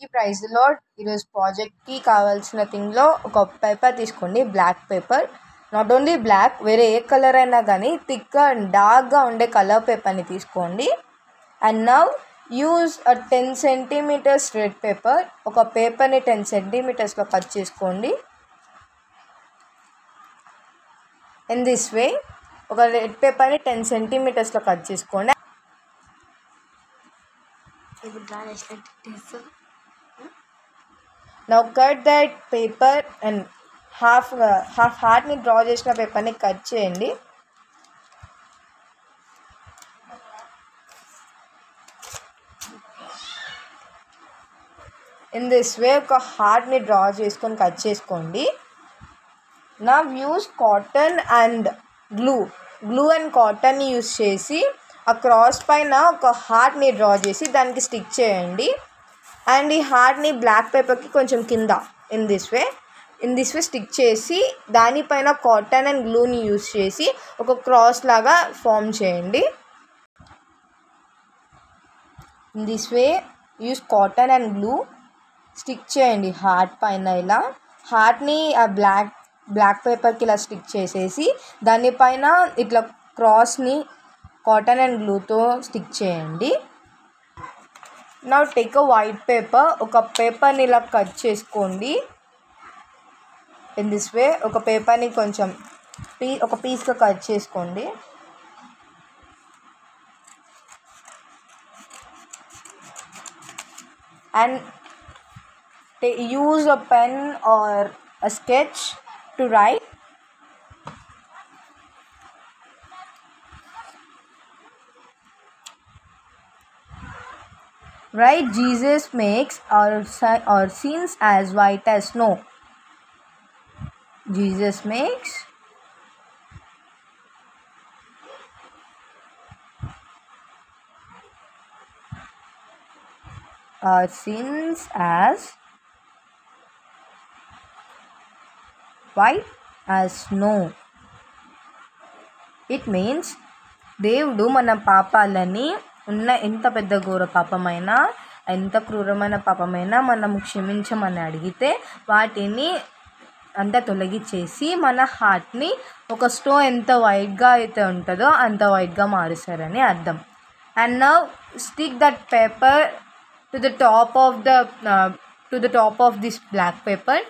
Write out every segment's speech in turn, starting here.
ఈ ప్రైజ్లో ఈరోజు ప్రాజెక్ట్కి కావాల్సిన థింగ్లో ఒక పేపర్ తీసుకోండి, black paper. Not only black, వేరే ఏ కలర్ అయినా కానీ థిక్గా అండ్ డార్క్గా ఉండే కలర్ పేపర్ని తీసుకోండి. And now use 10 centimeters red paper. ఒక పేపర్ని 10 centimetersలో కట్ చేసుకోండి. ఇన్ దిస్ వే ఒక రెడ్ పేపర్ని 10 centimetersలో కట్ చేసుకోండి. Now cut that paper and half heartని డ్రా చేసిన పేపర్ని కట్ చేయండి. ఇన్ దిస్ వే ఒక హార్ట్ని డ్రా చేసుకొని కట్ చేసుకోండి. Now use cotton and glue and కాటన్ని యూస్ చేసి ఆ క్రాస్ పైన ఒక హార్ట్ని డ్రా చేసి దానికి స్టిక్ చేయండి. అండ్ ఈ హార్ట్ని బ్లాక్ పేపర్కి కొంచెం కింద ఇన్ దిస్ వే స్టిక్ చేసి దానిపైన కాటన్ అండ్ గ్లూని యూస్ చేసి ఒక క్రాస్ లాగా ఫామ్ చేయండి. In this way use cotton and glue stick చేయండి హార్ట్ పైన. ఇలా హార్ట్ని ఆ బ్లాక్ పేపర్కి ఇలా స్టిక్ చేసేసి దానిపైన ఇట్లా క్రాస్ని కాటన్ అండ్ గ్లూతో స్టిక్ చేయండి. Now take a white paper. ఒక పేపర్ని ఇలా కట్ చేసుకోండి. ఇన్ దిస్ వే ఒక పేపర్ని కొంచెం ఒక పీస్గా కట్ చేసుకోండి. And use a pen or a sketch to write. Write Jesus makes our sins as white as snow. Jesus makes our sins as white as snow. It means దేవుడు మన పాపాలని ఉన్న ఎంత పెద్ద ఘోర పాపమైనా ఎంత క్రూరమైన పాపమైనా మనము క్షమించమని అడిగితే వాటిని అంతా తొలగించేసి మన హార్ట్ని ఒక స్నో ఎంత వైట్గా అయితే ఉంటుందో అంత వైట్గా మారుస్తారని అర్థం. And now stick that paper to the top of this black paper.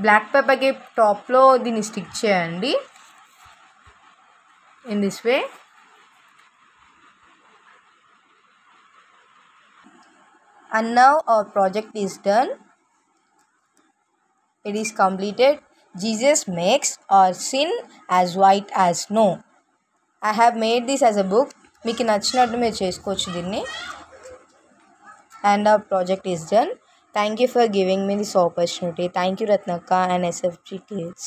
Black పేపర్కి టాప్లో దీన్ని స్టిక్ చేయండి in this way. And now our project is done. It is completed. Jesus makes our sin as white as snow. I have made this as a book. మీకు నచ్చినట్టు మీరు చేసుకోవచ్చు దీన్ని. And our project is done. Thank you for giving me this opportunity. Thank you Ratnaka and SFG Kids.